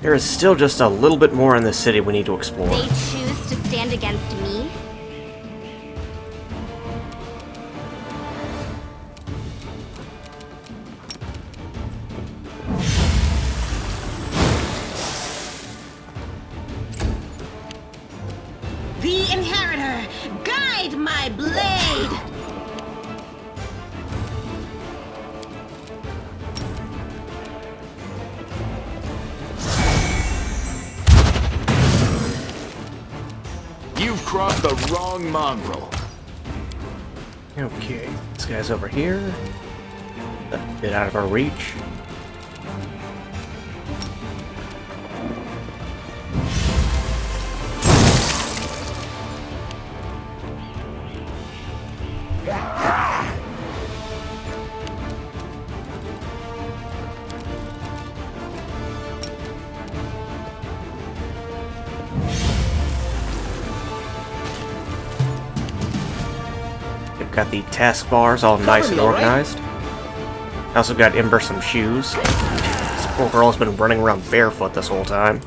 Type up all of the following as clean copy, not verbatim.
There is still just a little bit more in the city we need to explore. They choose to stand against me? The Inheritor, guide my blade! You've crossed the wrong mongrel. Okay, this guy's over here. A bit out of our reach. Got the taskbars all nice and organized. I also got Ember some shoes. This poor girl's been running around barefoot this whole time.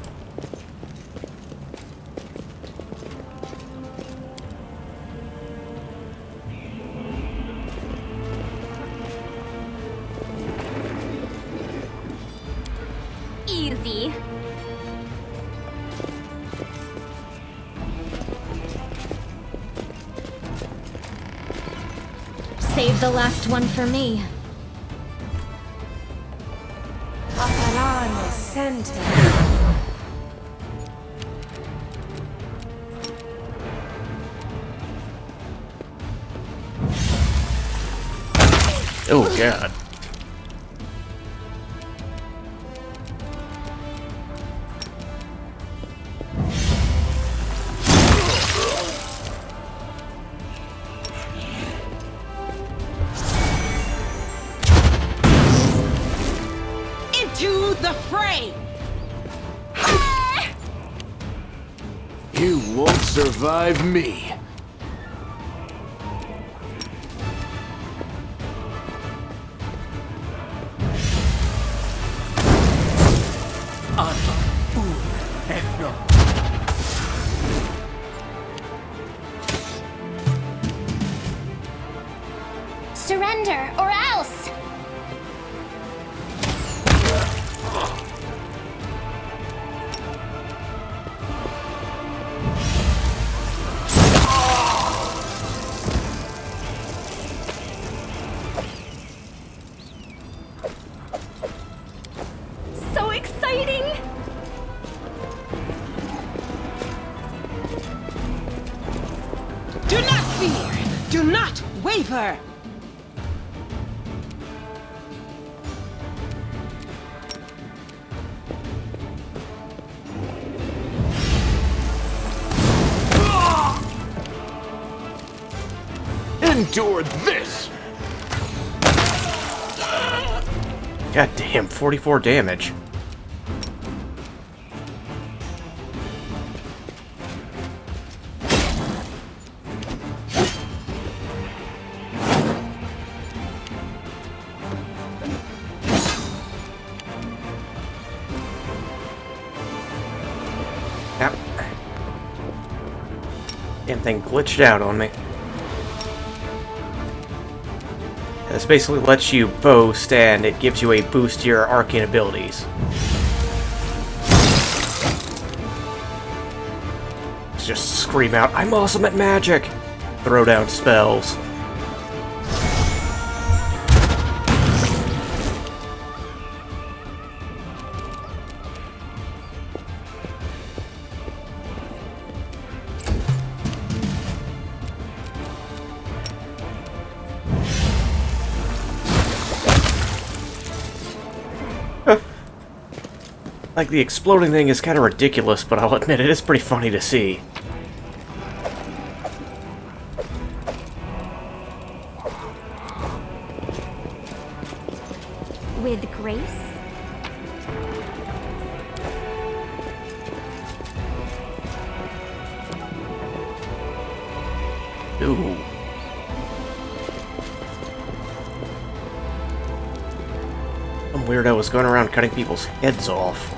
Easy. Save the last one for me. Aparano Center. Oh god. To the fray! You won't survive me. Surrender, or else! So exciting! Do not fear! Do not waver! Endure this! God damn, 44 damage. Yep. Damn thing glitched out on me. This basically lets you boast, and it gives you a boost to your arcane abilities. Just scream out, "I'm awesome at magic!" Throw down spells. Like, the exploding thing is kind of ridiculous, but I'll admit it is pretty funny to see. With grace? Ooh. Some weirdo was going around cutting people's heads off.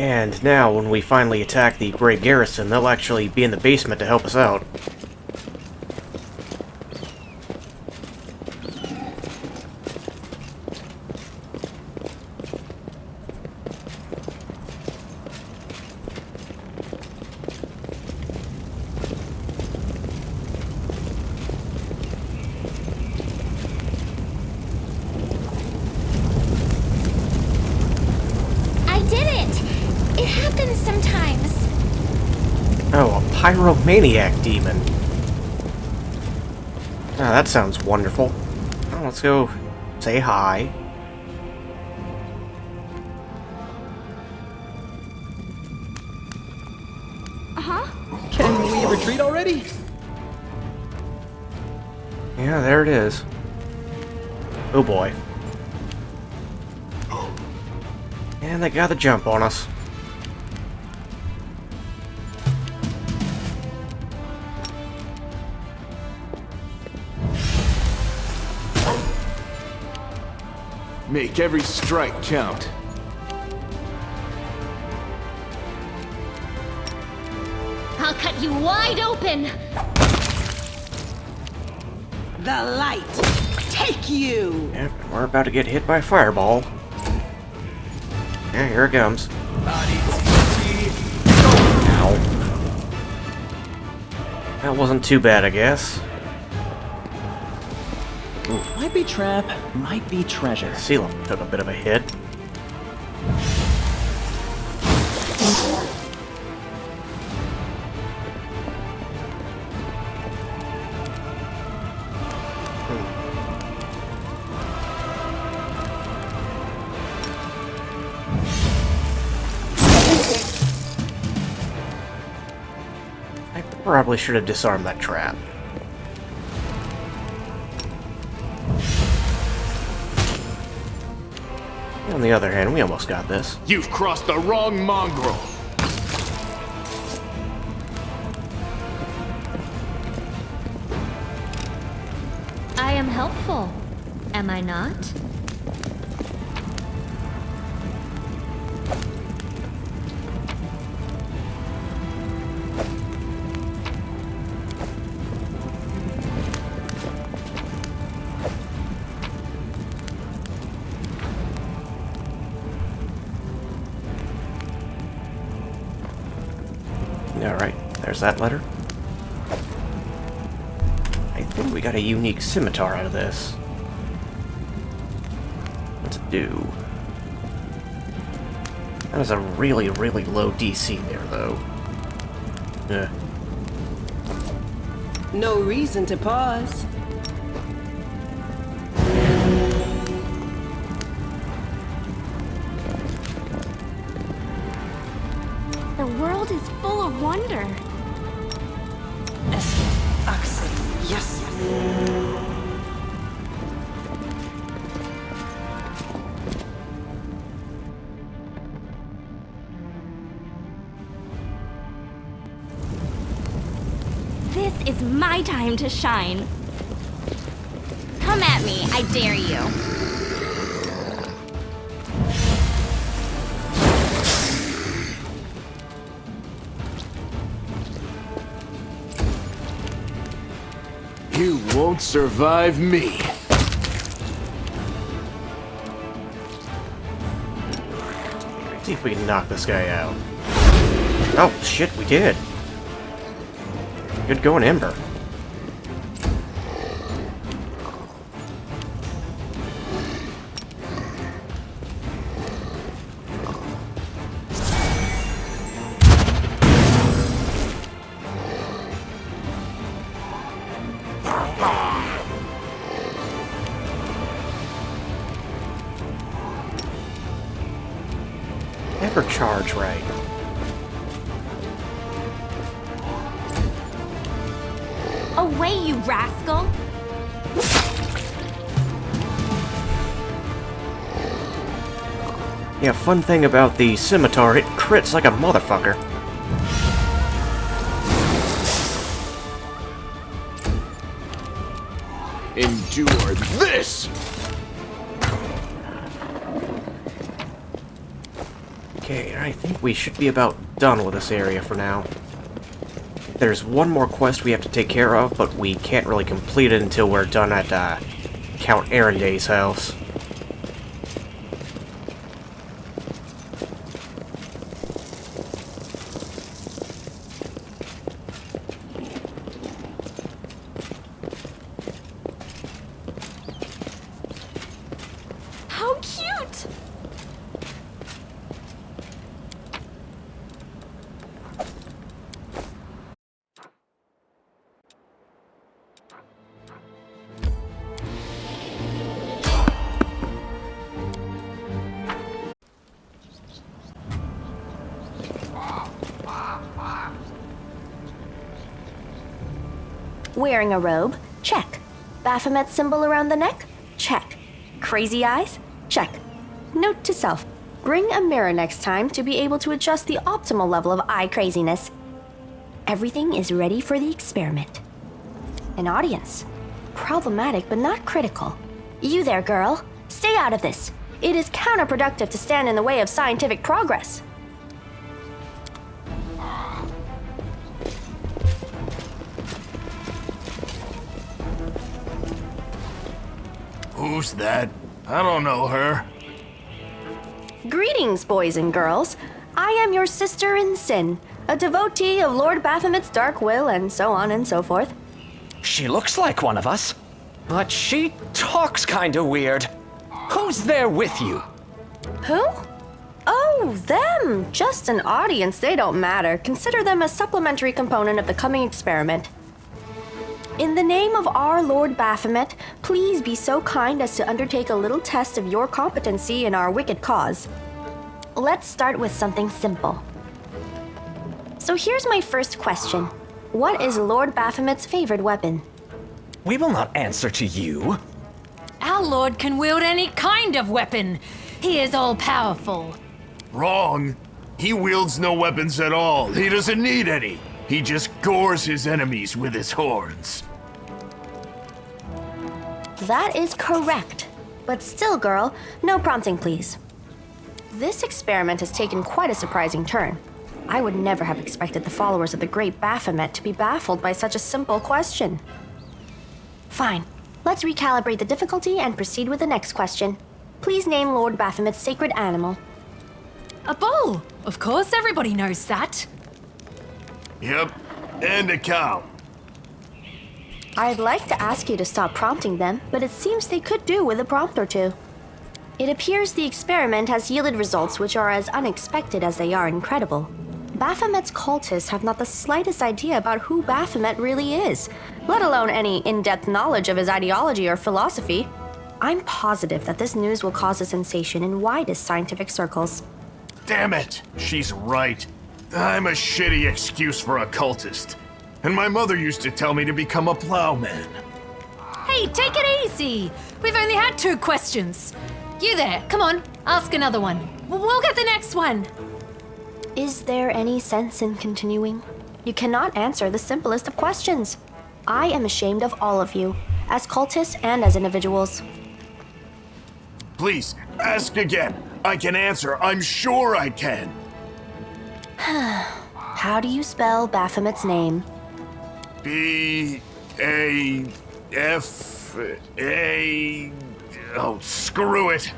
And now, when we finally attack the Grey Garrison, they'll actually be in the basement to help us out. Oh, a pyromaniac demon. Ah, that sounds wonderful. Oh, let's go say hi. Can we retreat already? Yeah, there it is. Oh boy. And they got the jump on us. Make every strike count. I'll cut you wide open! The light, take you! Yep, and we're about to get hit by a fireball. Yeah, here it comes. Ow. That wasn't too bad, I guess. Might be trap, might be treasure. Sealam took a bit of a hit. I probably should have disarmed that trap. On the other hand, we almost got this. You've crossed the wrong mongrel. I am helpful, am I not? Alright, there's that letter. I think we got a unique scimitar out of this. What's it do? That is a really, really low DC there, though. No reason to pause. The world is full of wonder. Yes. This is my time to shine. Come at me, I dare you. You won't survive me. See if we can knock this guy out. Oh, shit, we did. Good going, Ember. Never charge right. Away, you rascal! Yeah, fun thing about the scimitar, it crits like a motherfucker. Endure this! Okay, I think we should be about done with this area for now. There's one more quest we have to take care of, but we can't really complete it until we're done at Count Arenday's house. How cute! Wearing a robe? Check. Baphomet symbol around the neck? Check. Crazy eyes? Check. Note to self. Bring a mirror next time to be able to adjust the optimal level of eye craziness. Everything is ready for the experiment. An audience. Problematic but not critical. You there, girl. Stay out of this. It is counterproductive to stand in the way of scientific progress. Who's that? I don't know her. Greetings, boys and girls. I am your sister in sin, a devotee of Lord Baphomet's dark will, and so on and so forth. She looks like one of us, but she talks kinda weird. Who's there with you? Who? Oh, them! Just an audience, they don't matter. Consider them a supplementary component of the coming experiment. In the name of our Lord Baphomet, please be so kind as to undertake a little test of your competency in our wicked cause. Let's start with something simple. So here's my first question. What is Lord Baphomet's favorite weapon? We will not answer to you. Our lord can wield any kind of weapon. He is all-powerful. Wrong. He wields no weapons at all. He doesn't need any. He just gores his enemies with his horns. That is correct. But still, girl, no prompting, please. This experiment has taken quite a surprising turn. I would never have expected the followers of the great Baphomet to be baffled by such a simple question. Fine. Let's recalibrate the difficulty and proceed with the next question. Please name Lord Baphomet's sacred animal. A bull! Of course, everybody knows that. Yep, and a cow. I'd like to ask you to stop prompting them, but it seems they could do with a prompt or two. It appears the experiment has yielded results which are as unexpected as they are incredible. Baphomet's cultists have not the slightest idea about who Baphomet really is, let alone any in-depth knowledge of his ideology or philosophy. I'm positive that this news will cause a sensation in widest scientific circles. Damn it, she's right. I'm a shitty excuse for a cultist. And my mother used to tell me to become a plowman. Hey, take it easy. We've only had 2 questions. You there, come on, ask another one. We'll get the next one. Is there any sense in continuing? You cannot answer the simplest of questions. I am ashamed of all of you, as cultists and as individuals. Please, ask again. I can answer. I'm sure I can. How do you spell Baphomet's name? B-A-F-A... Oh, screw it.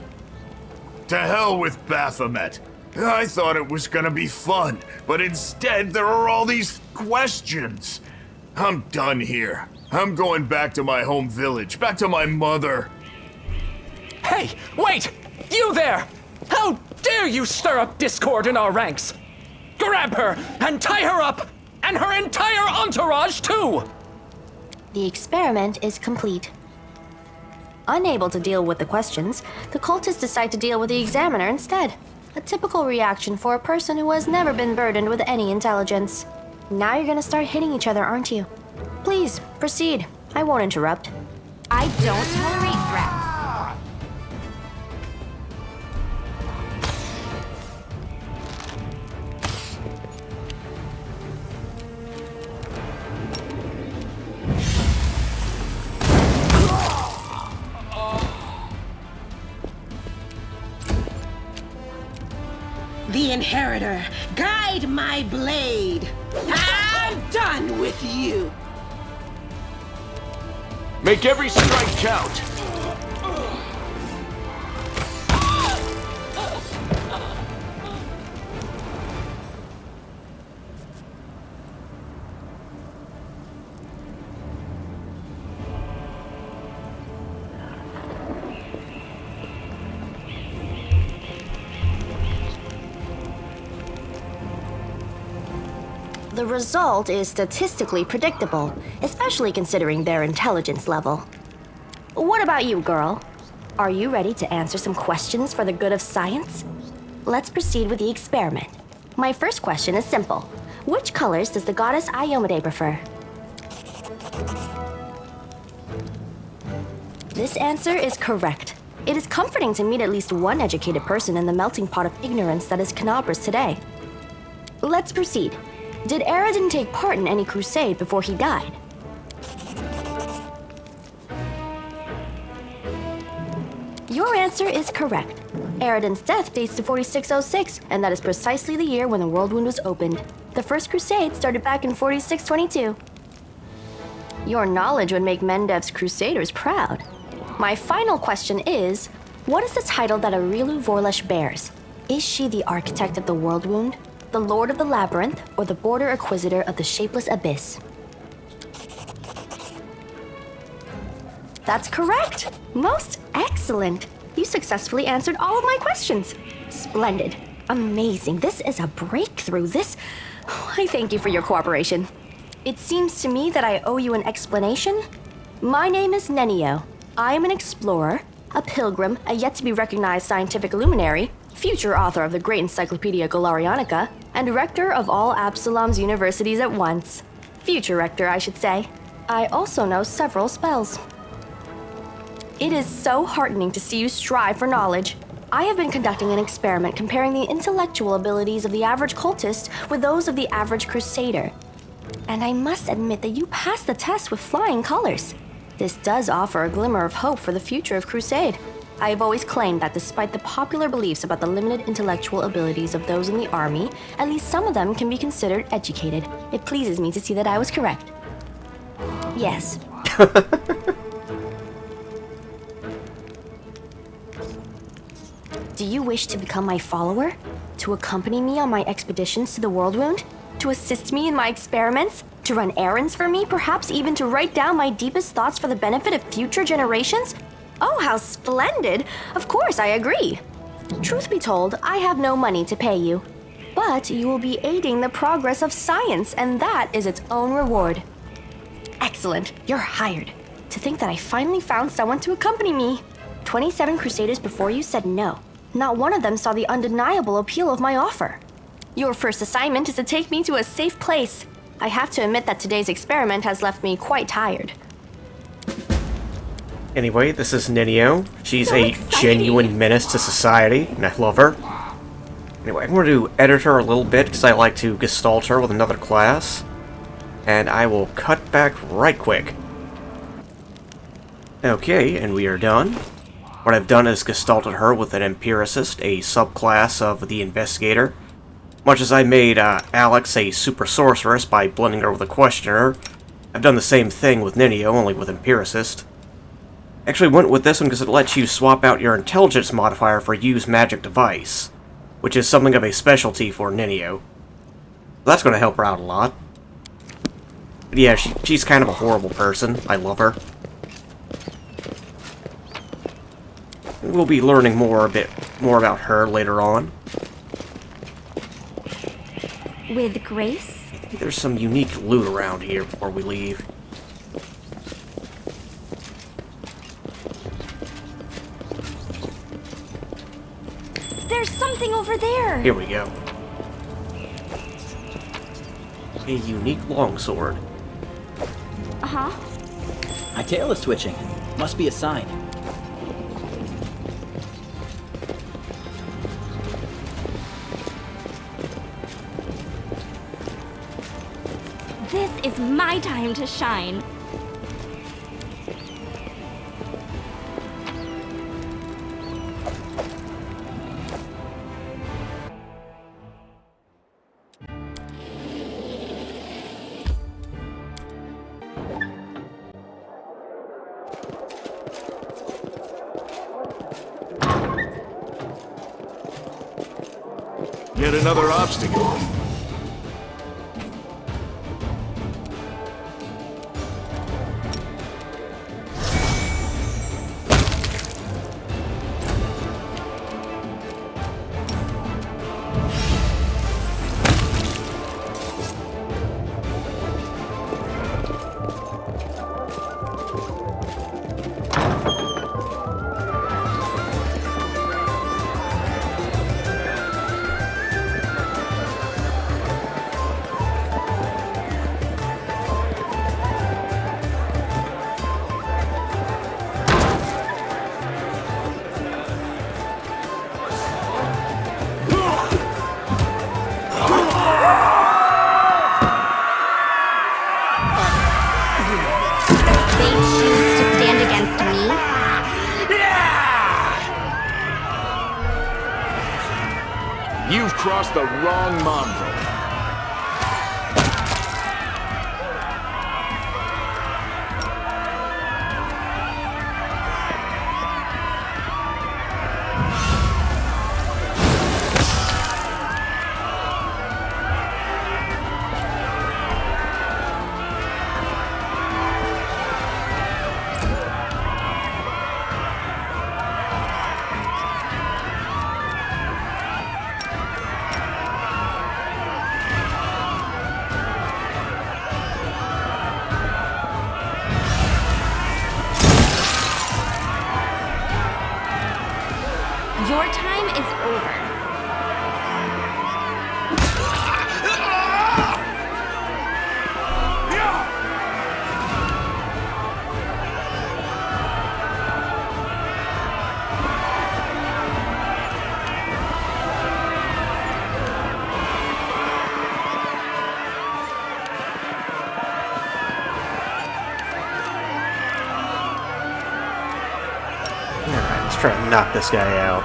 To hell with Baphomet. I thought it was gonna be fun, but instead there are all these questions. I'm done here. I'm going back to my home village, back to my mother. Hey, wait! You there! How dare you stir up discord in our ranks? Grab her and tie her up, and her entire entourage too! The experiment is complete. Unable to deal with the questions, the cultists decide to deal with the examiner instead. A typical reaction for a person who has never been burdened with any intelligence. Now you're gonna start hitting each other, aren't you? Please, proceed. I won't interrupt. I don't tolerate threats. The inheritor, guide my blade. I'm done with you. Make every strike count. The result is statistically predictable, especially considering their intelligence level. What about you, girl? Are you ready to answer some questions for the good of science? Let's proceed with the experiment. My first question is simple. Which colors does the goddess Iomade prefer? This answer is correct. It is comforting to meet at least one educated person in the melting pot of ignorance that is Canabras today. Let's proceed. Did Aradin take part in any crusade before he died? Your answer is correct. Aradin's death dates to 4606, and that is precisely the year when the World Wound was opened. The First Crusade started back in 4622. Your knowledge would make Mendev's Crusaders proud. My final question is, what is the title that Arilu Vorlesh bears? Is she the architect of the World Wound, the Lord of the Labyrinth, or the Border Inquisitor of the Shapeless Abyss? That's correct! Most excellent! You successfully answered all of my questions. Splendid. Amazing. This is a breakthrough. I thank you for your cooperation. It seems to me that I owe you an explanation. My name is Nenio. I am an explorer, a pilgrim, a yet-to-be-recognized scientific luminary, future author of the great Encyclopedia Galarianica, and rector of all Absalom's universities at once. Future rector, I should say. I also know several spells. It is so heartening to see you strive for knowledge. I have been conducting an experiment comparing the intellectual abilities of the average cultist with those of the average crusader. And I must admit that you passed the test with flying colors. This does offer a glimmer of hope for the future of Crusade. I have always claimed that despite the popular beliefs about the limited intellectual abilities of those in the army, at least some of them can be considered educated. It pleases me to see that I was correct. Yes. Do you wish to become my follower? To accompany me on my expeditions to the World Wound? To assist me in my experiments? To run errands for me? Perhaps even to write down my deepest thoughts for the benefit of future generations? Oh, how splendid! Of course, I agree. Truth be told, I have no money to pay you. But you will be aiding the progress of science, and that is its own reward. Excellent, you're hired. To think that I finally found someone to accompany me. 27 Crusaders before you said no. Not one of them saw the undeniable appeal of my offer. Your first assignment is to take me to a safe place. I have to admit that today's experiment has left me quite tired. Anyway, this is Nenio. She's a genuine menace to society, and I love her. Anyway, I'm going to edit her a little bit because I like to gestalt her with another class. And I will cut back right quick. Okay, and we are done. What I've done is gestalted her with an empiricist, a subclass of the investigator. Much as I made Alex a super sorceress by blending her with a questioner, I've done the same thing with Nenio, only with empiricist. Actually went with this one because it lets you swap out your intelligence modifier for use magic device, which is something of a specialty for Nenio. That's going to help her out a lot. But yeah, she's kind of a horrible person. I love her. We'll be learning a bit more about her later on. With grace? I think there's some unique loot around here before we leave. There's something over there! Here we go. A unique longsword. Uh-huh. My tail is twitching. Must be a sign. This is my time to shine. Yet another obstacle. They choose to stand against me? You've crossed the wrong mongrel. Your time is over. Alright, let's try to knock this guy out.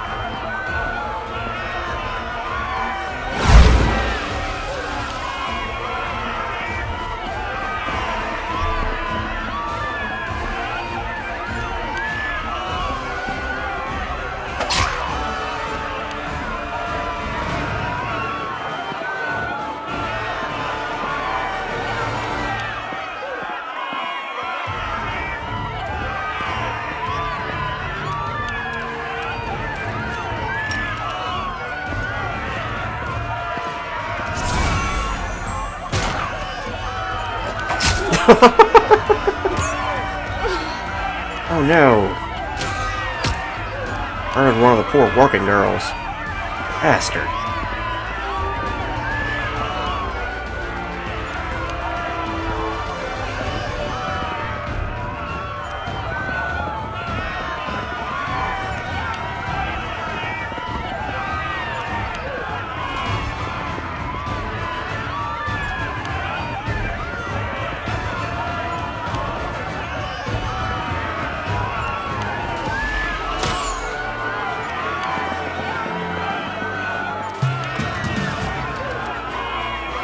Oh no! Murdered one of the poor working girls. Bastard.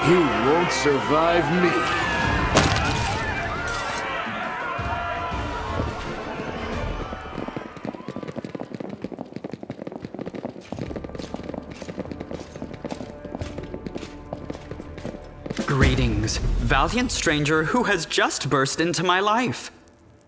You won't survive me. Greetings, valiant stranger who has just burst into my life.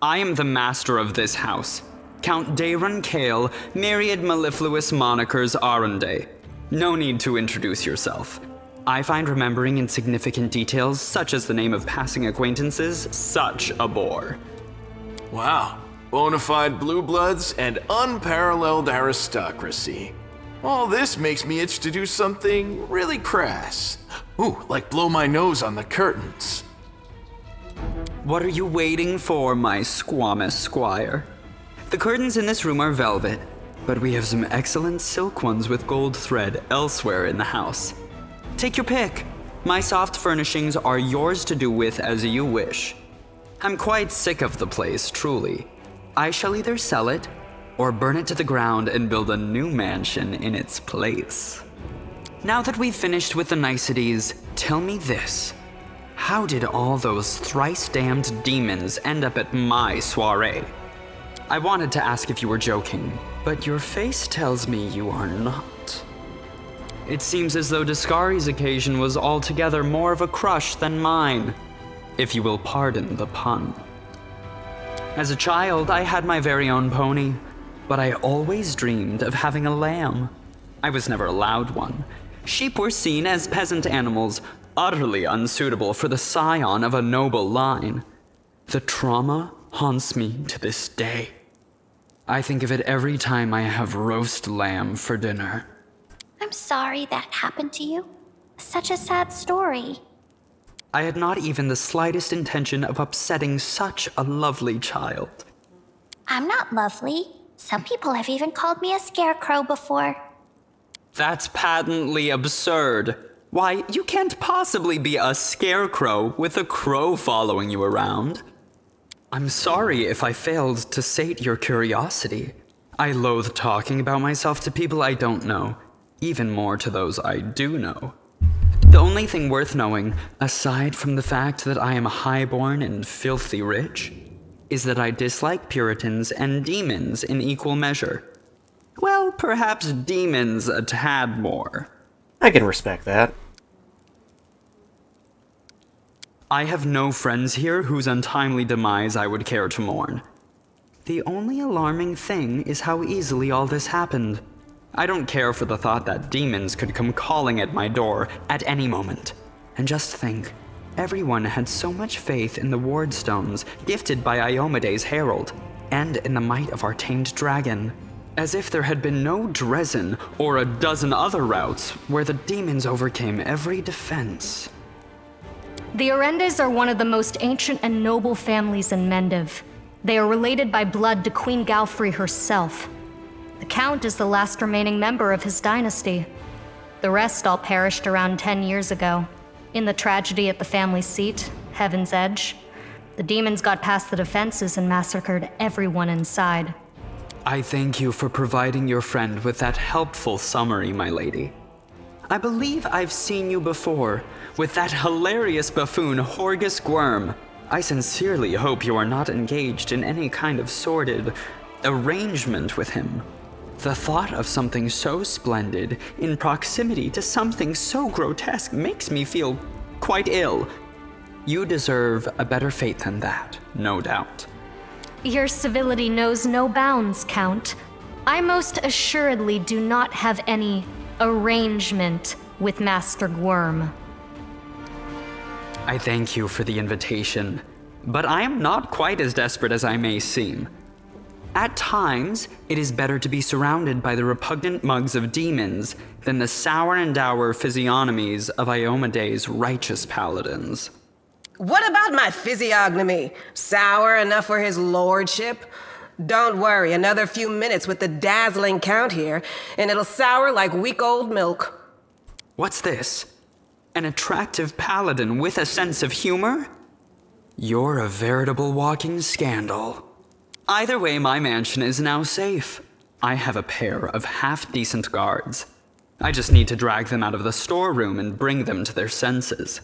I am the master of this house, Count Daron Kale, myriad mellifluous monikers Arunde. No need to introduce yourself. I find remembering insignificant details, such as the name of passing acquaintances, such a bore. Wow. Bona fide blue bloods and unparalleled aristocracy. All this makes me itch to do something really crass. Ooh, like blow my nose on the curtains. What are you waiting for, my squamous squire? The curtains in this room are velvet, but we have some excellent silk ones with gold thread elsewhere in the house. Take your pick. My soft furnishings are yours to do with as you wish. I'm quite sick of the place, truly. I shall either sell it, or burn it to the ground and build a new mansion in its place. Now that we've finished with the niceties, tell me this. How did all those thrice-damned demons end up at my soiree? I wanted to ask if you were joking, but your face tells me you are not. It seems as though Discari's occasion was altogether more of a crush than mine, if you will pardon the pun. As a child, I had my very own pony, but I always dreamed of having a lamb. I was never allowed one. Sheep were seen as peasant animals, utterly unsuitable for the scion of a noble line. The trauma haunts me to this day. I think of it every time I have roast lamb for dinner. I'm sorry that happened to you. Such a sad story. I had not even the slightest intention of upsetting such a lovely child. I'm not lovely. Some people have even called me a scarecrow before. That's patently absurd. Why, you can't possibly be a scarecrow with a crow following you around. I'm sorry if I failed to sate your curiosity. I loathe talking about myself to people I don't know, even more to those I do know. The only thing worth knowing, aside from the fact that I am highborn and filthy rich, is that I dislike Puritans and demons in equal measure. Well, perhaps demons a tad more. I can respect that. I have no friends here whose untimely demise I would care to mourn. The only alarming thing is how easily all this happened. I don't care for the thought that demons could come calling at my door at any moment. And just think, everyone had so much faith in the wardstones gifted by Iomede's herald, and in the might of our tamed dragon, as if there had been no Dresden or a dozen other routes where the demons overcame every defense. The Orendes are one of the most ancient and noble families in Mendiv. They are related by blood to Queen Galfrey herself. The Count is the last remaining member of his dynasty. The rest all perished around 10 years ago. In the tragedy at the family seat, Heaven's Edge, the demons got past the defenses and massacred everyone inside. I thank you for providing your friend with that helpful summary, my lady. I believe I've seen you before, with that hilarious buffoon Horgus Gwyrm. I sincerely hope you are not engaged in any kind of sordid arrangement with him. The thought of something so splendid in proximity to something so grotesque makes me feel quite ill. You deserve a better fate than that, no doubt. Your civility knows no bounds, Count. I most assuredly do not have any arrangement with Master Gwyrm. I thank you for the invitation, but I am not quite as desperate as I may seem. At times, it is better to be surrounded by the repugnant mugs of demons than the sour and dour physiognomies of Iomede's righteous paladins. What about my physiognomy? Sour enough for his lordship? Don't worry, another few minutes with the dazzling Count here, and it'll sour like week-old milk. What's this? An attractive paladin with a sense of humor? You're a veritable walking scandal. Either way, my mansion is now safe. I have a pair of half-decent guards. I just need to drag them out of the storeroom and bring them to their senses.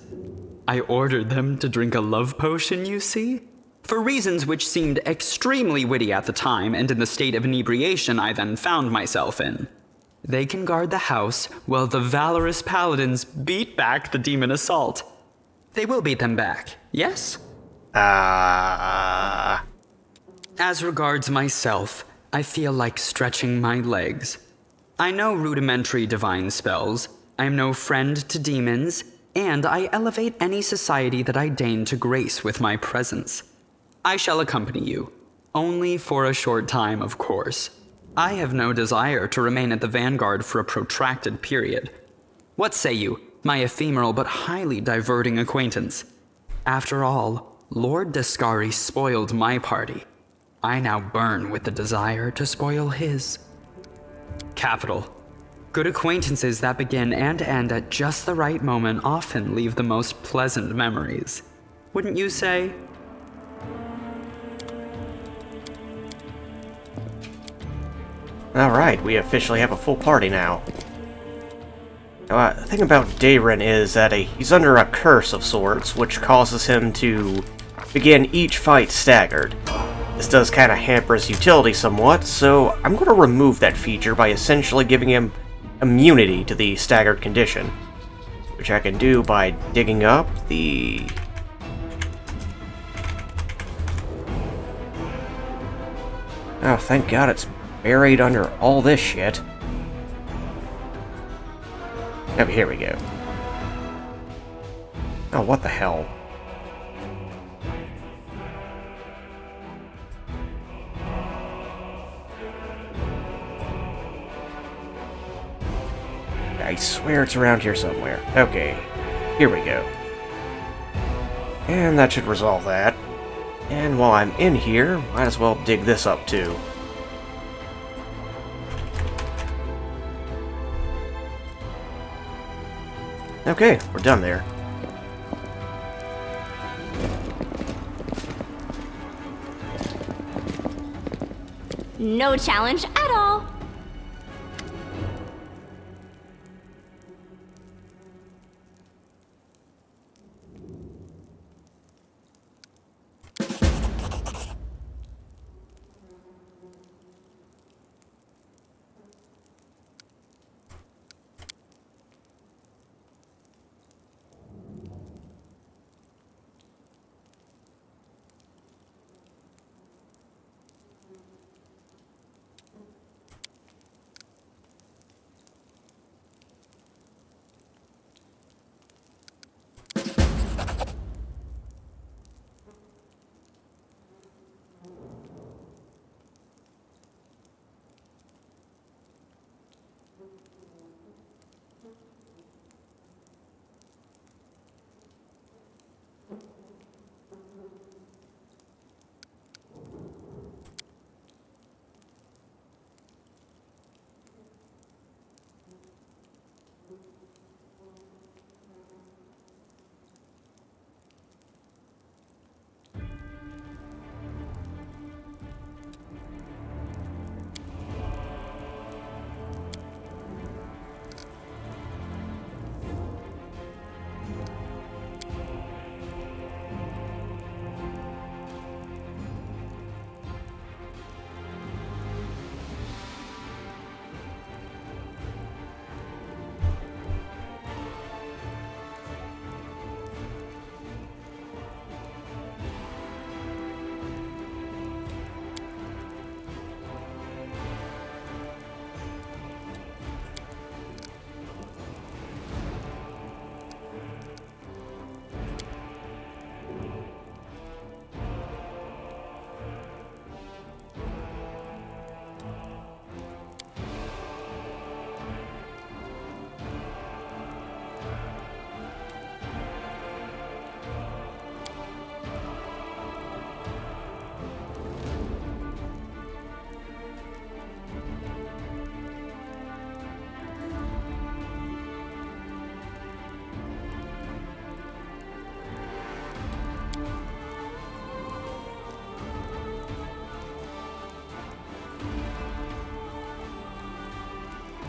I ordered them to drink a love potion, you see? For reasons which seemed extremely witty at the time and in the state of inebriation I then found myself in. They can guard the house while the valorous paladins beat back the demon assault. They will beat them back, yes? As regards myself, I feel like stretching my legs. I know rudimentary divine spells, I am no friend to demons, and I elevate any society that I deign to grace with my presence. I shall accompany you, only for a short time, of course. I have no desire to remain at the vanguard for a protracted period. What say you, my ephemeral but highly diverting acquaintance? After all, Lord Discari spoiled my party. I now burn with the desire to spoil his. Capital. Good acquaintances that begin and end at just the right moment often leave the most pleasant memories. Wouldn't you say? Alright, we officially have a full party now. Now, the thing about Dayren is that he's under a curse of sorts, which causes him to begin each fight staggered. This does kind of hamper his utility somewhat, so I'm going to remove that feature by essentially giving him immunity to the staggered condition, which I can do by digging up the... Oh, thank God it's buried under all this shit. Oh, here we go. Oh, what the hell? I swear it's around here somewhere. Okay, here we go. And that should resolve that. And while I'm in here, might as well dig this up too. Okay, we're done there. No challenge at all.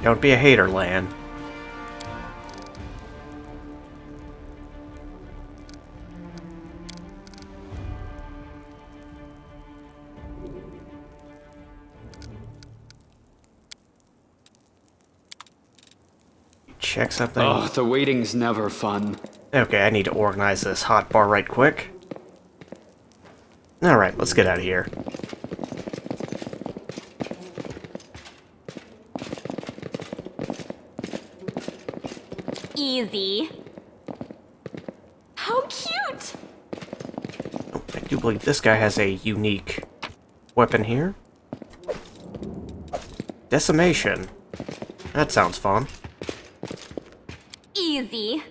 Don't be a hater, Lan. Check something. Oh, the waiting's never fun. Okay, I need to organize this hotbar right quick. Alright, let's get out of here. Easy. How cute! Oh, I do believe this guy has a unique weapon here. Decimation. That sounds fun. Easy.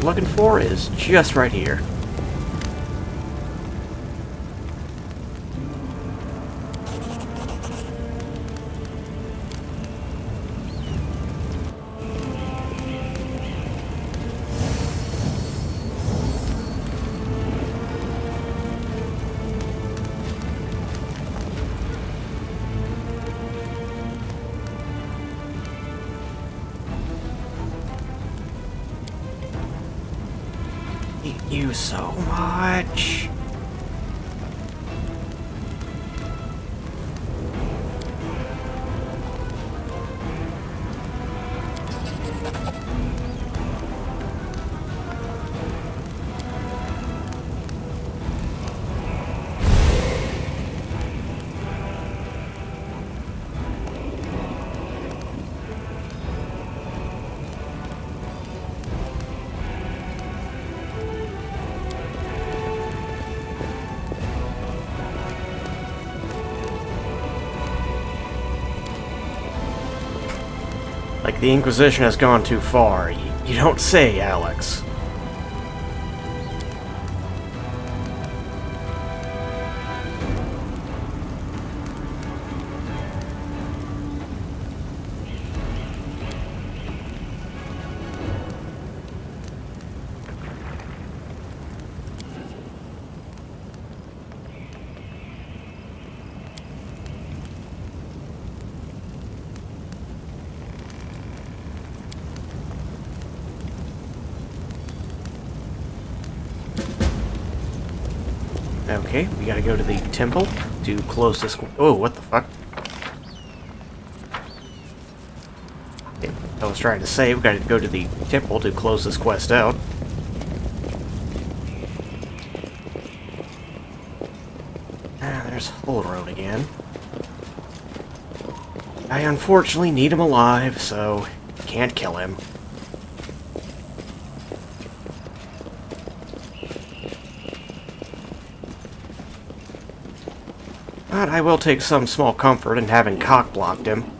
looking for is just right here. Hate you so much. Like, the Inquisition has gone too far. You don't say, Alex. Okay, we gotta go to the temple to close this... Oh, what the fuck? Okay, I was trying to say, we gotta go to the temple to close this quest out. Ah, there's Old Road again. I unfortunately need him alive, so can't kill him. But I will take some small comfort in having cock-blocked him.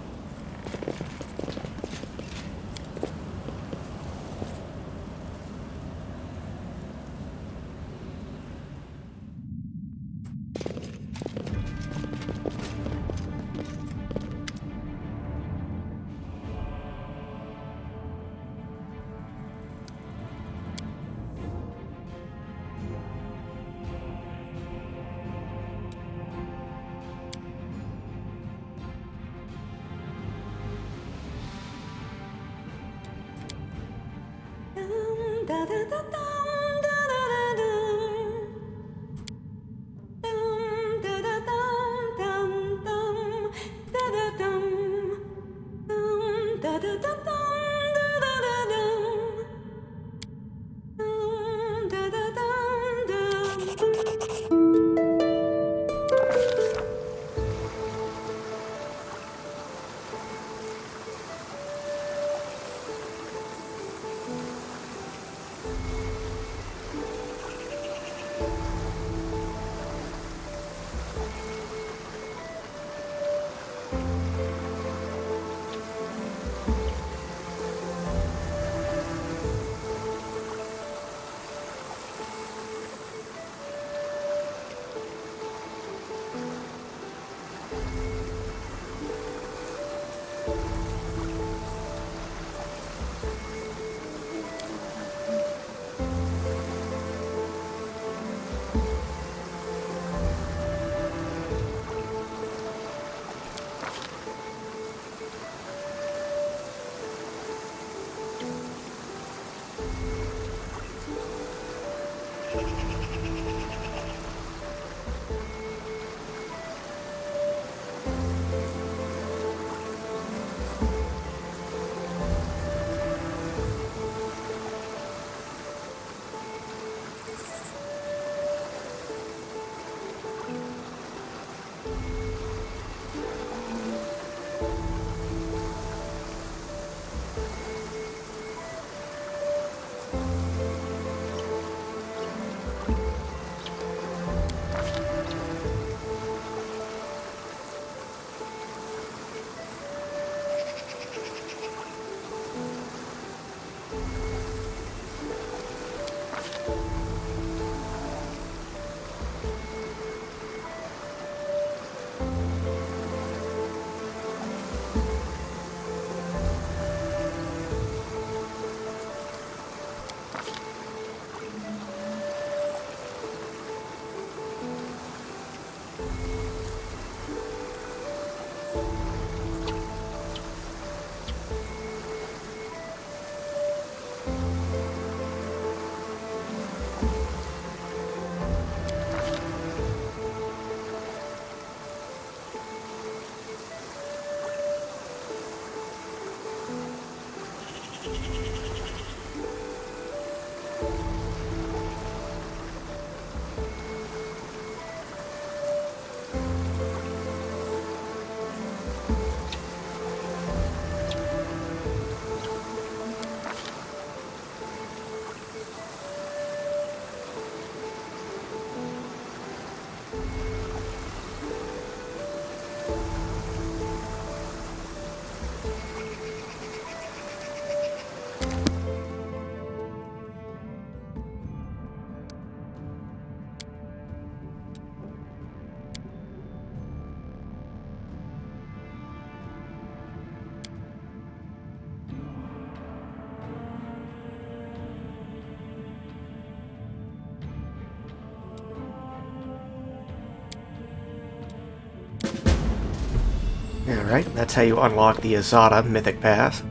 Alright, that's how you unlock the Azada Mythic Path.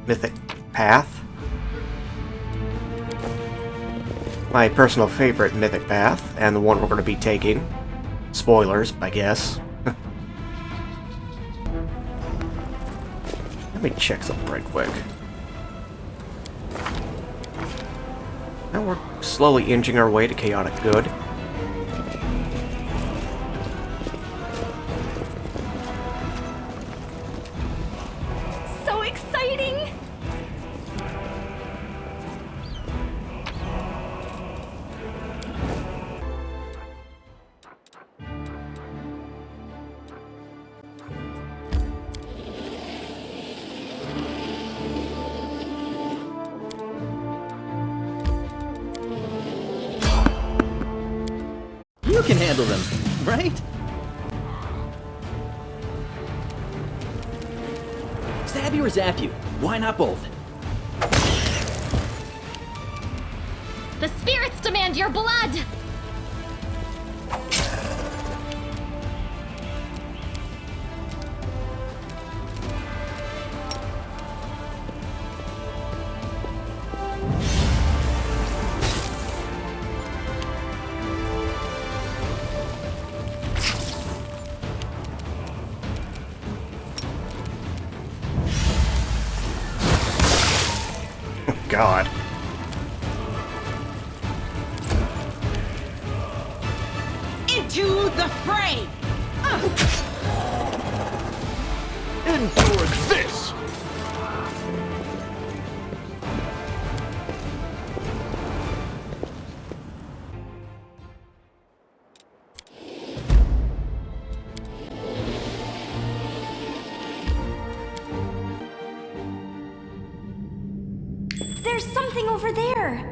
My personal favorite Mythic Path, and the one we're going to be taking. Spoilers, I guess. Let me check something right quick. Now we're slowly inching our way to chaotic good. So exciting! You can handle them, right? Stab you or zap you? Why not both? The spirits demand your blood! God. Into the fray! Endure this! There's something over there!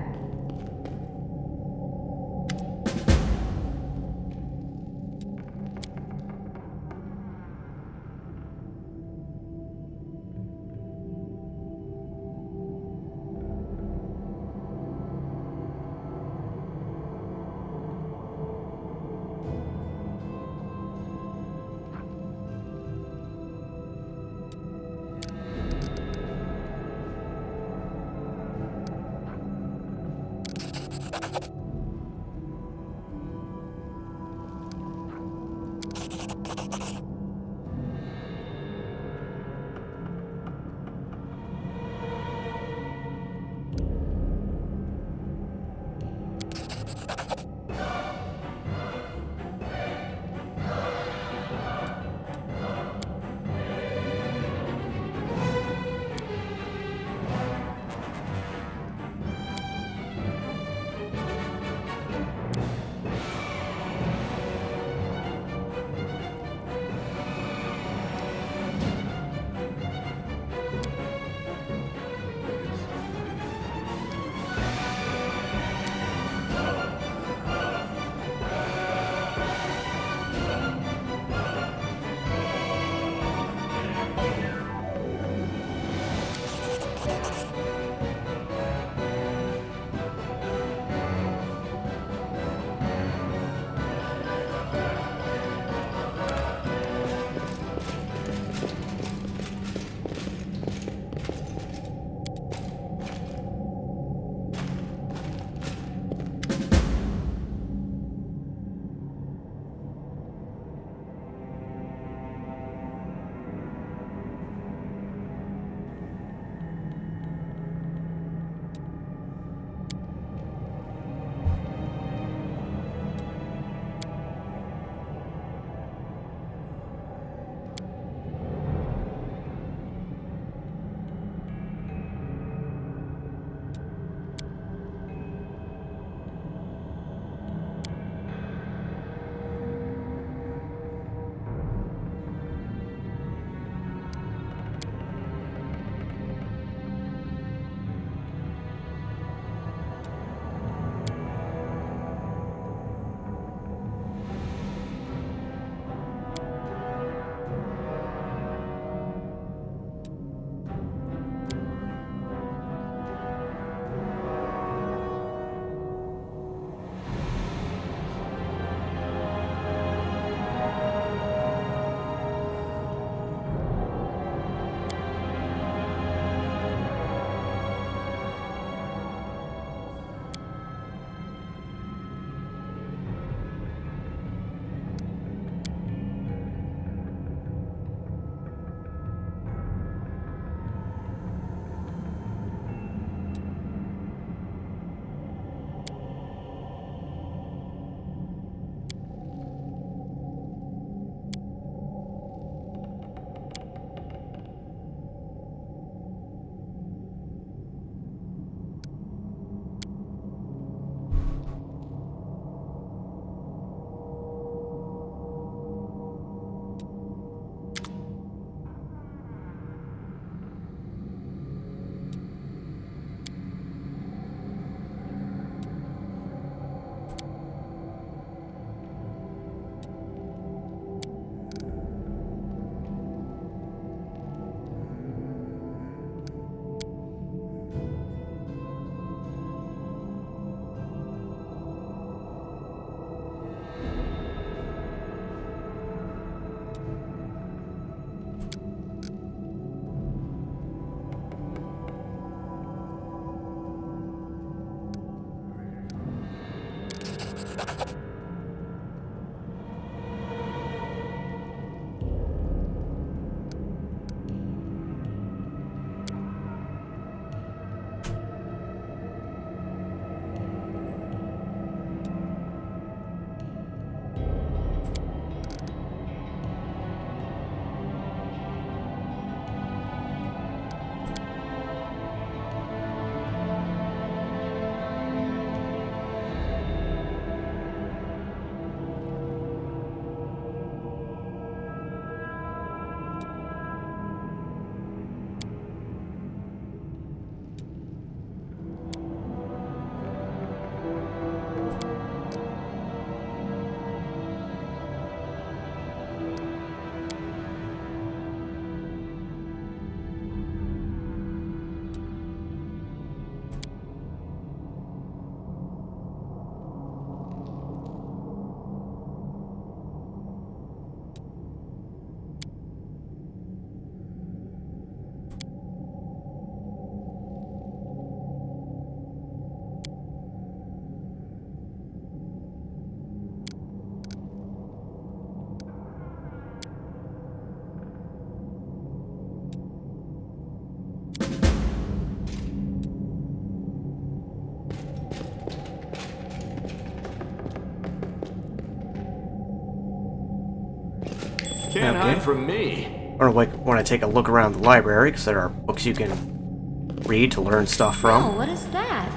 Can't Okay. hide from me. Or like want to take a look around the library, because there are books you can read to learn stuff from. Oh, what is that?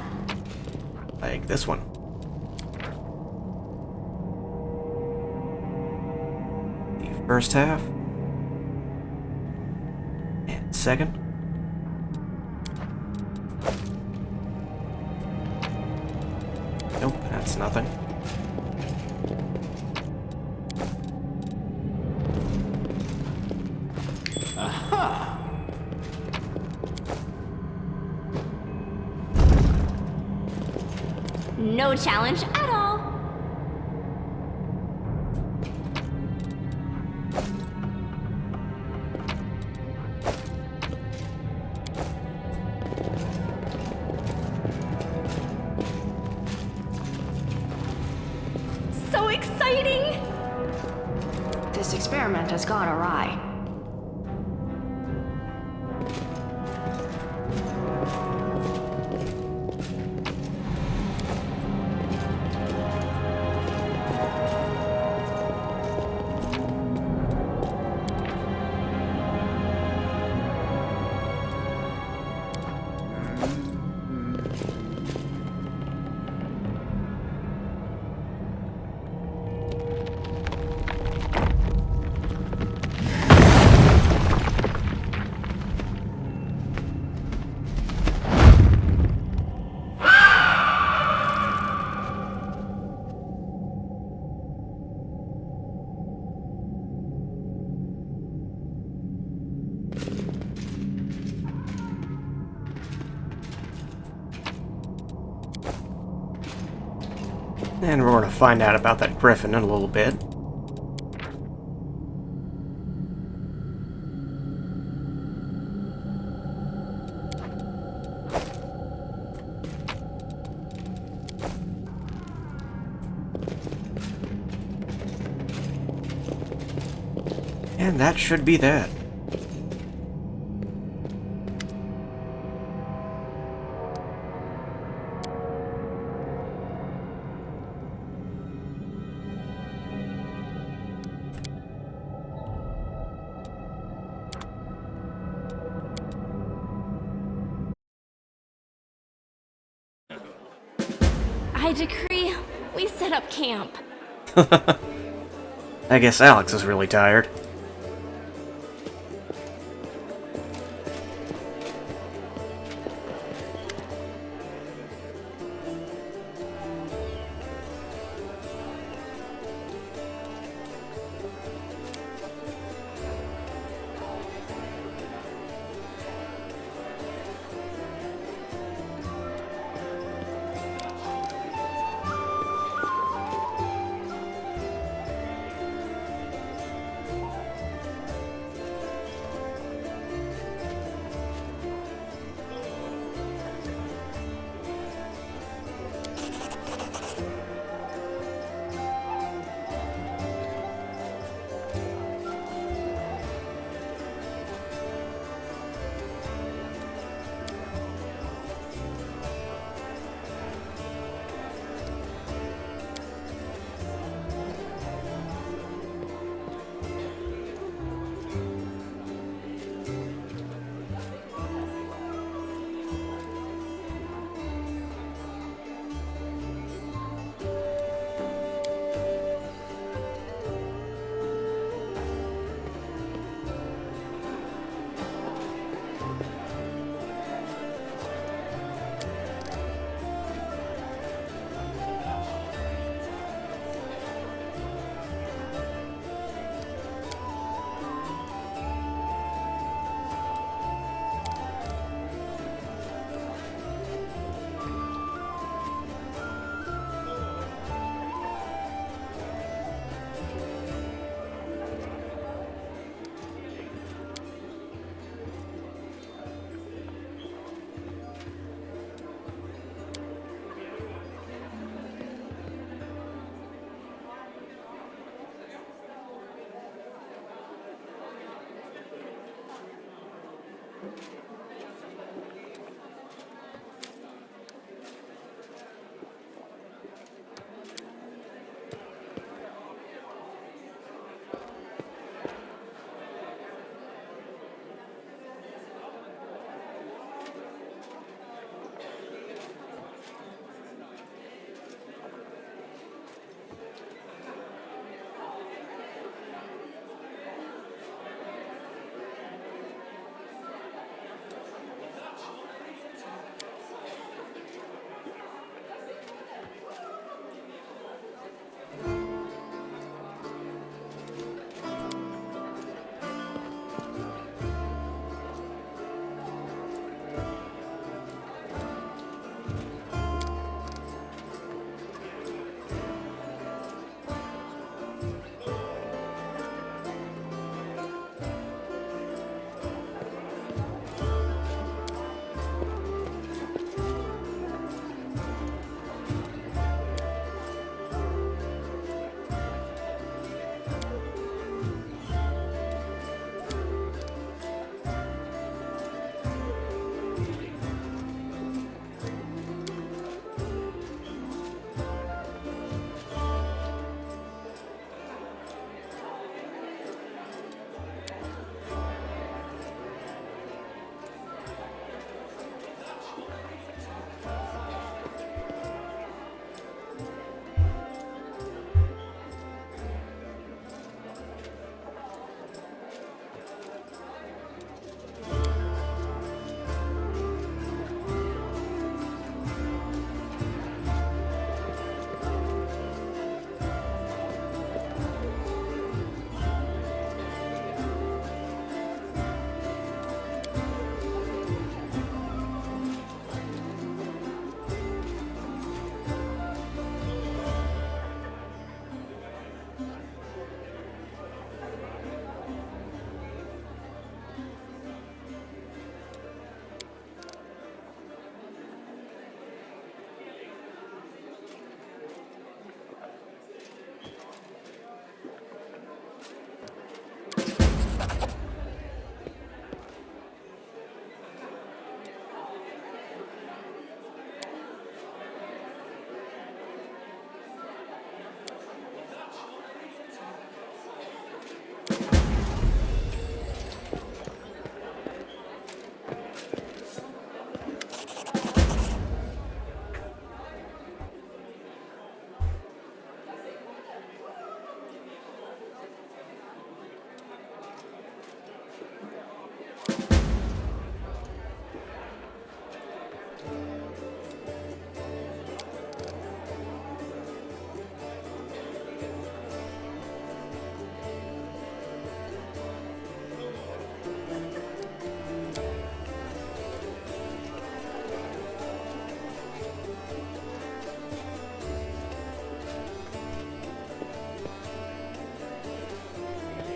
Like this one. The first half. And second. Nope, that's nothing. No challenge at all. So exciting! This experiment has gone awry. And we're going to find out about that griffin in a little bit. And that should be that. I decree we set up camp. I guess Alex is really tired.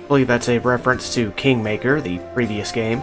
I believe that's a reference to Kingmaker, the previous game.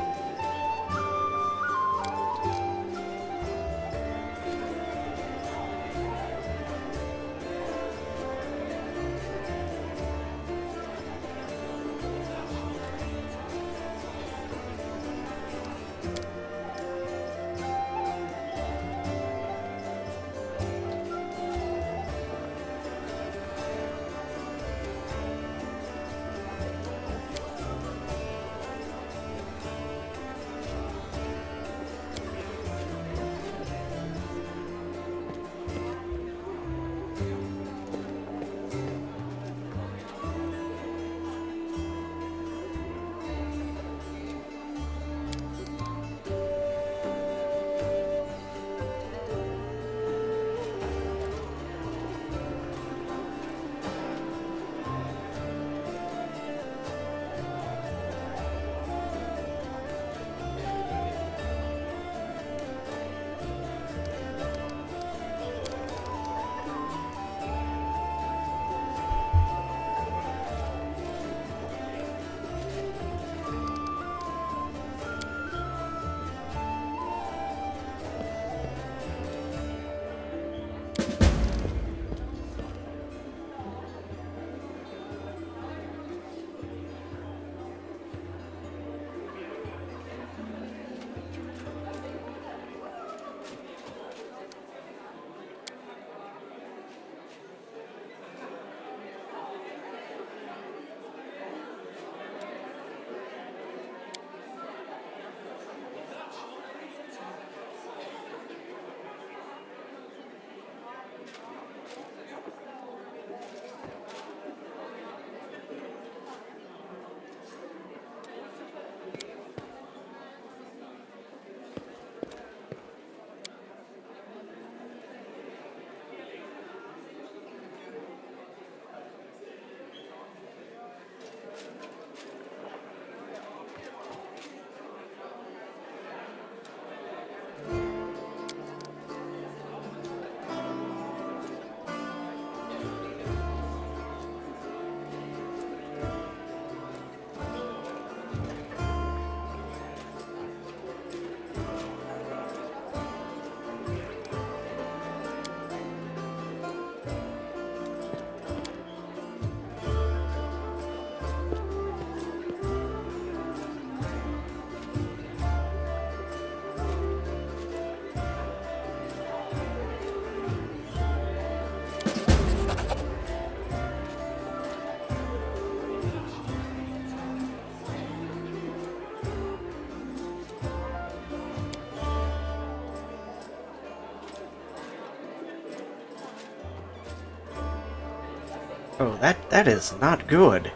Oh, that is not good.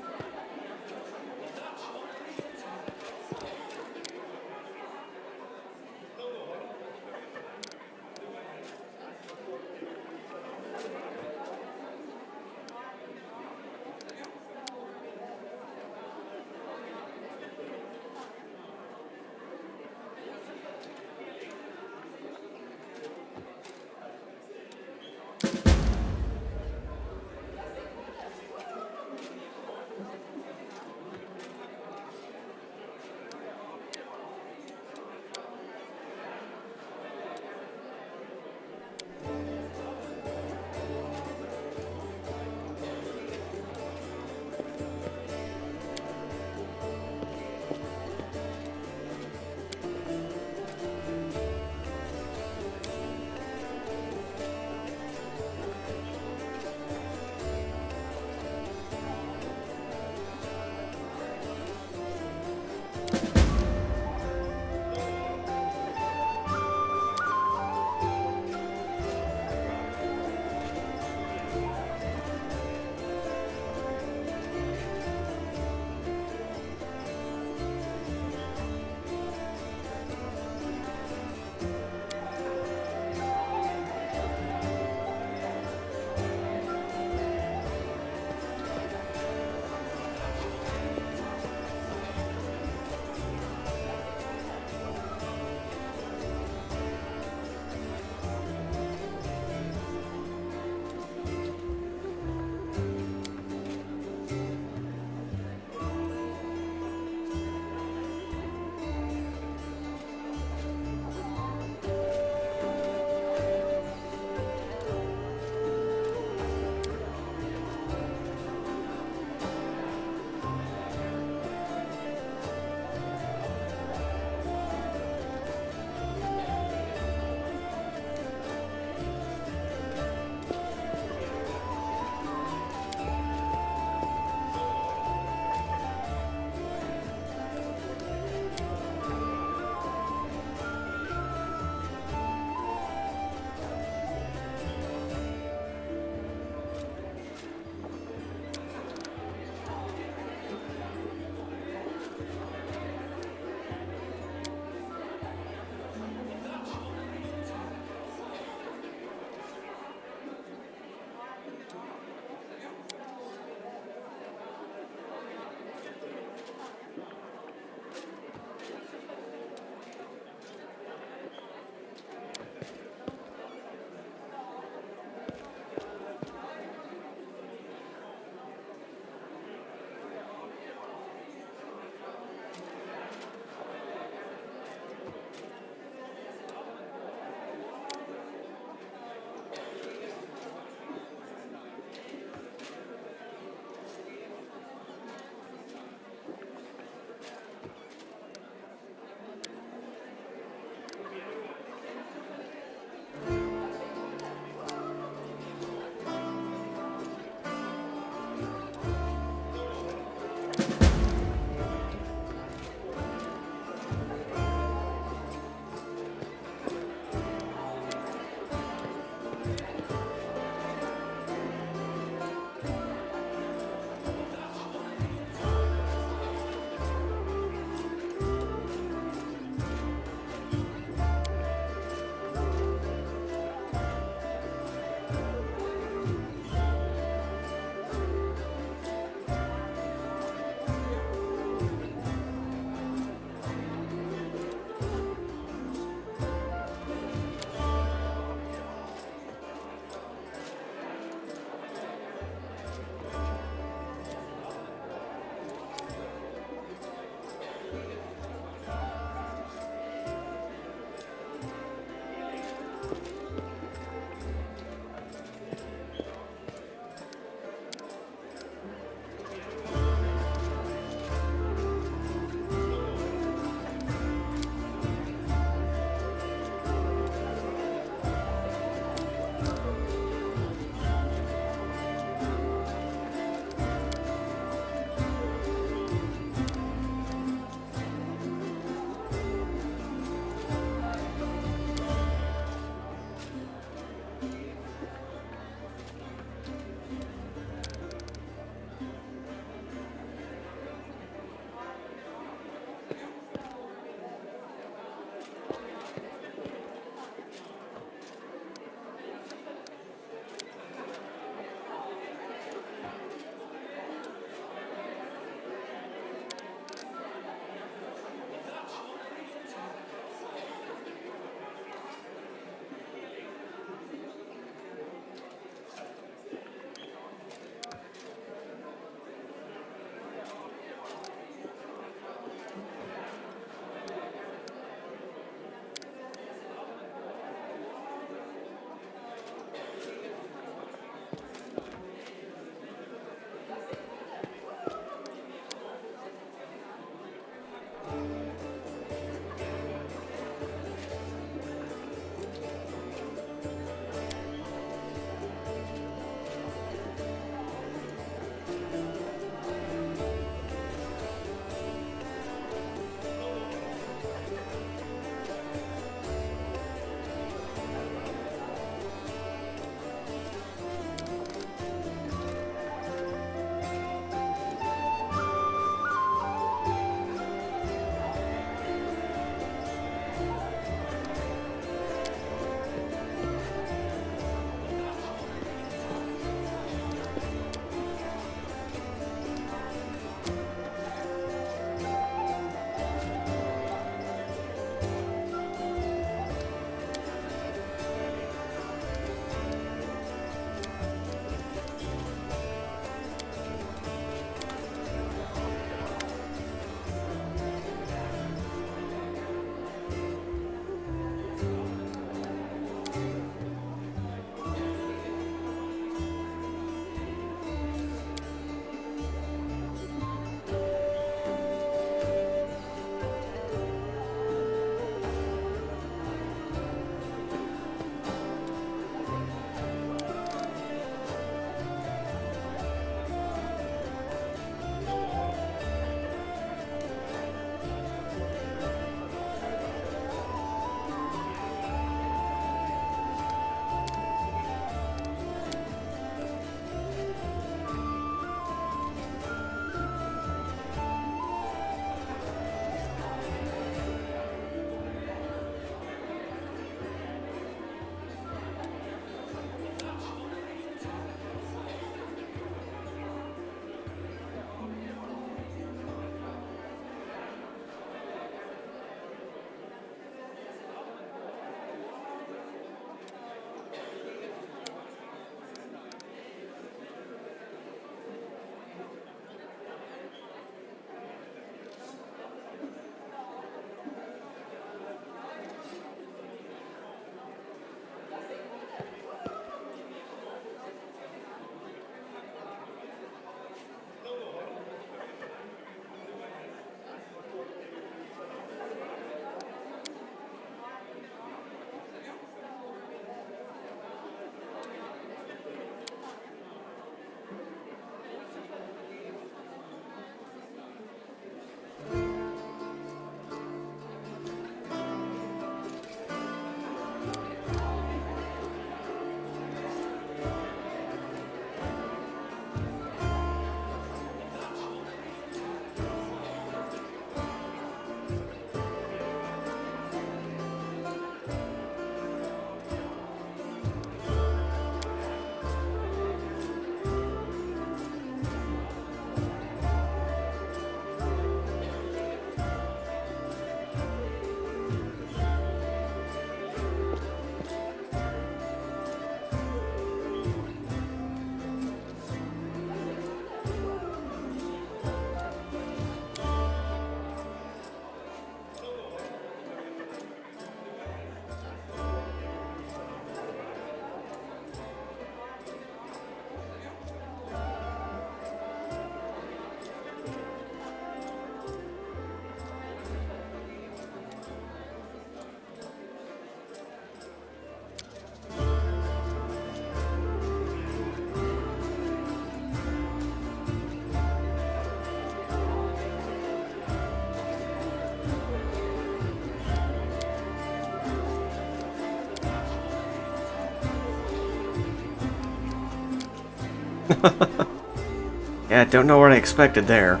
Yeah, don't know what I expected there.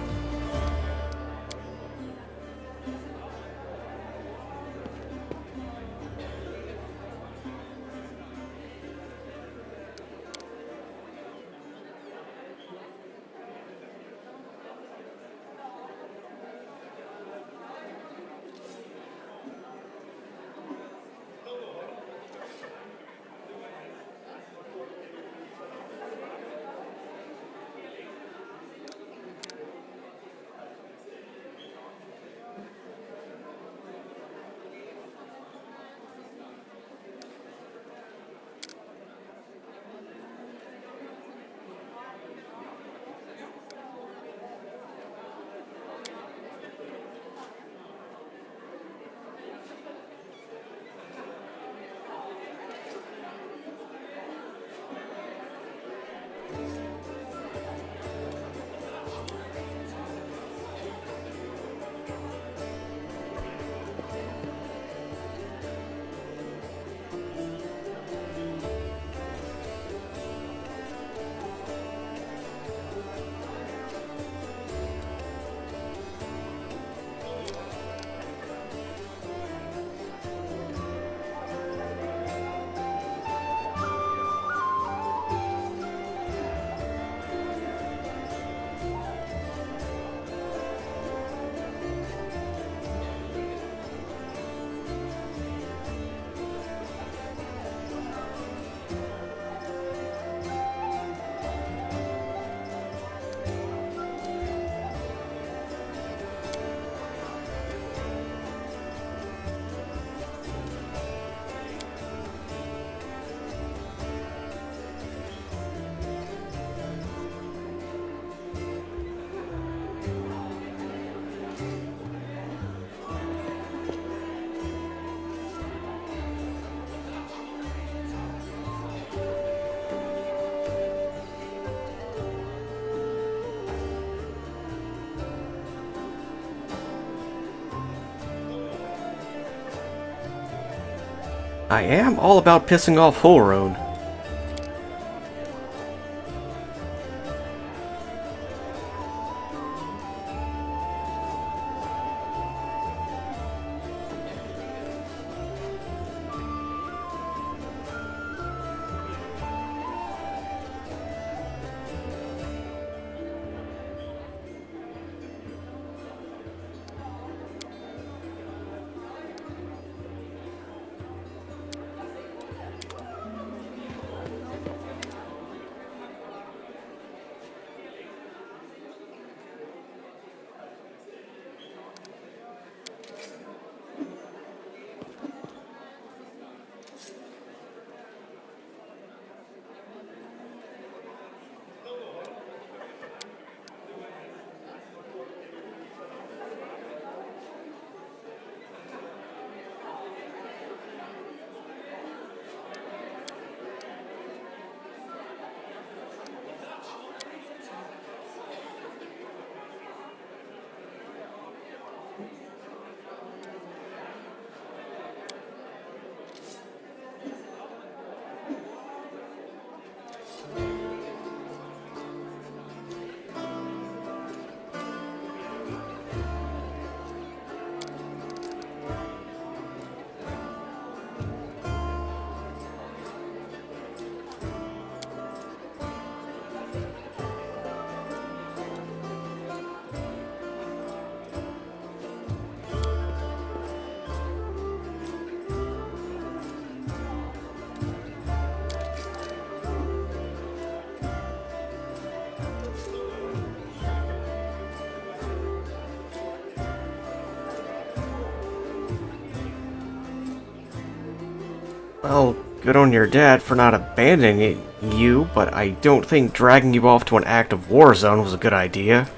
I am all about pissing off Holroon. Well, good on your dad for not abandoning you, but I don't think dragging you off to an active war zone was a good idea.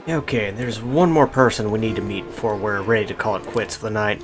Okay, there's one more person we need to meet before we're ready to call it quits for the night.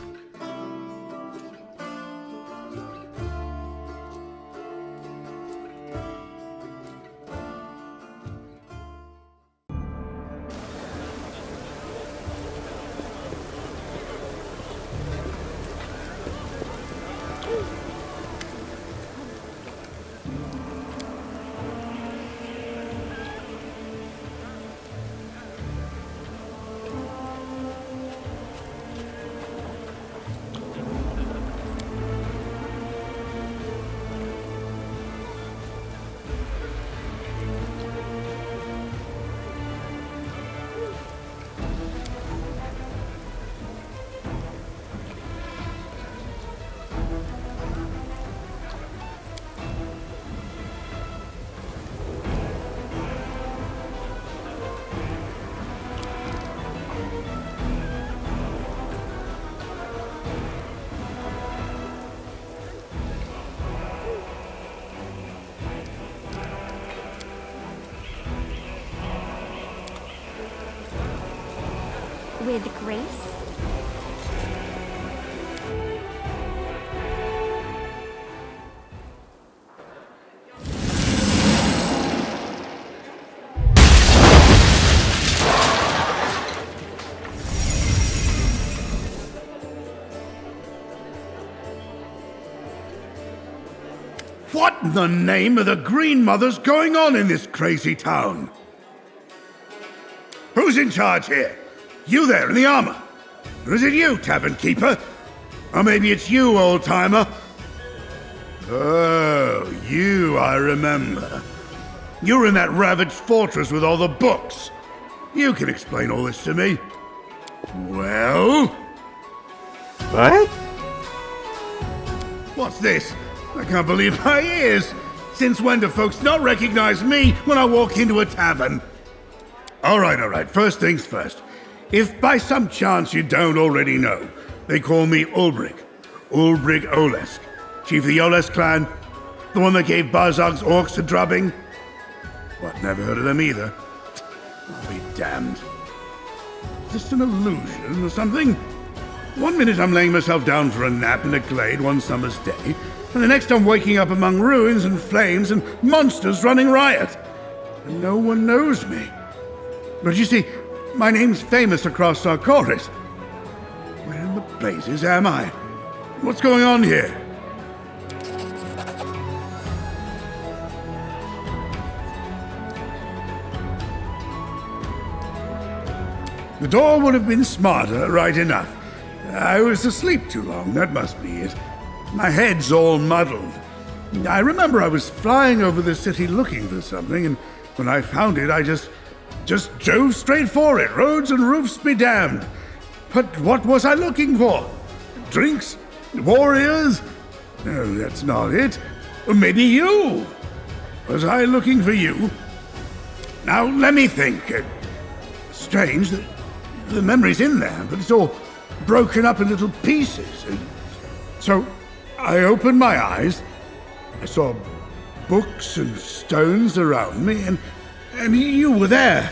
With grace? What in the name of the Green Mother's going on in this crazy town? Who's in charge here? You there in the armor? Or is it you, tavern keeper? Or maybe it's you, old-timer? Oh, you, I remember. You were in that ravaged fortress with all the books. You can explain all this to me. Well? What? What's this? I can't believe my ears. Since when do folks not recognize me when I walk into a tavern? All right. First things first. If by some chance you don't already know, they call me Ulbrich. Ulbrich Olesk. Chief of the Olesk clan. The one that gave Barzog's orcs a drubbing. What, never heard of them either? I'll be damned. Is this an illusion or something? One minute I'm laying myself down for a nap in a glade one summer's day, and the next I'm waking up among ruins and flames and monsters running riot. And no one knows me. But you see, my name's famous across Sarkoris. Where in the blazes am I? What's going on here? The door would have been smarter, right enough. I was asleep too long, that must be it. My head's all muddled. I remember I was flying over the city looking for something, and when I found it, I just drove straight for it. Roads and roofs be damned. But what was I looking for? Drinks? Warriors? No, that's not it. Or maybe you. Was I looking for you? Now, let me think. Strange. The memory's in there, but it's all broken up in little pieces. So, I opened my eyes. I saw books and stones around me, and you were there.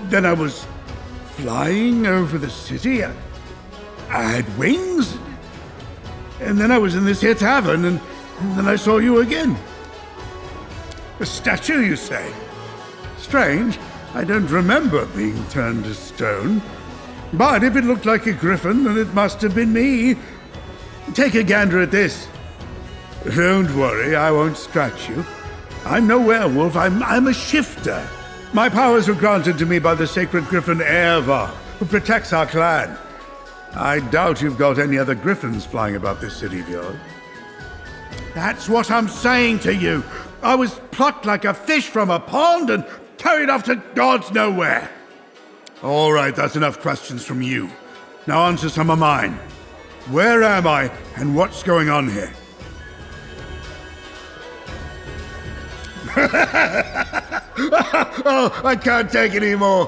Then I was flying over the city. I had wings. And then I was in this here tavern, and then I saw you again. A statue, you say? Strange. I don't remember being turned to stone. But if it looked like a griffin, then it must have been me. Take a gander at this. Don't worry, I won't scratch you. I'm no werewolf, I'm a shifter. My powers were granted to me by the sacred griffin Erevar, who protects our clan. I doubt you've got any other griffins flying about this city of yours. That's what I'm saying to you. I was plucked like a fish from a pond and carried off to God's nowhere. All right, that's enough questions from you. Now answer some of mine. Where am I, and what's going on here? Oh, I can't take any more.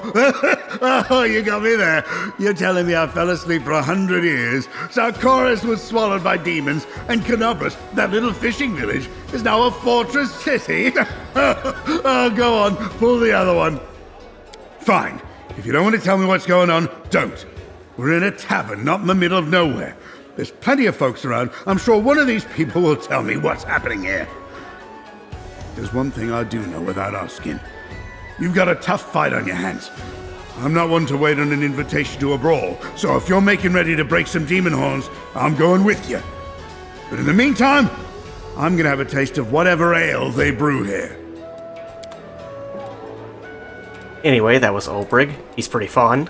Oh, you got me there. You're telling me I fell asleep for 100 years, Sarkoris was swallowed by demons, and Canobras, that little fishing village, is now a fortress city? Oh, go on, pull the other one. Fine. If you don't want to tell me what's going on, don't. We're in a tavern, not in the middle of nowhere. There's plenty of folks around. I'm sure one of these people will tell me what's happening here. There's one thing I do know without asking. You've got a tough fight on your hands. I'm not one to wait on an invitation to a brawl, so if you're making ready to break some demon horns, I'm going with you. But in the meantime, I'm gonna have a taste of whatever ale they brew here. Anyway, that was Ulbrig. He's pretty fun.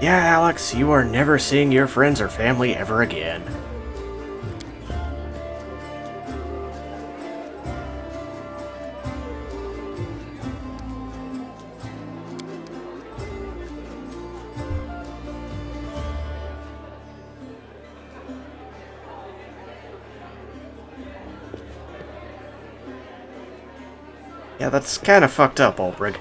Yeah, Alex, you are never seeing your friends or family ever again. Yeah, that's kind of fucked up, Ulbrig.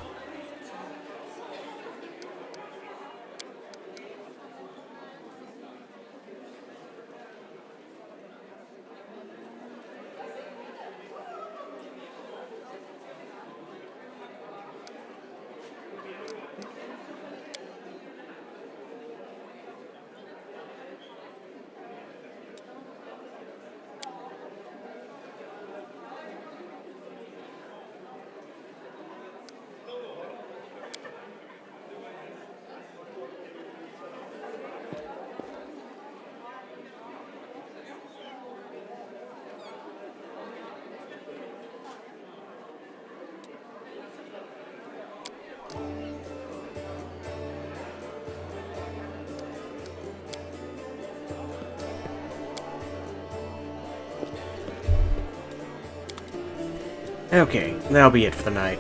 Okay, that'll be it for the night.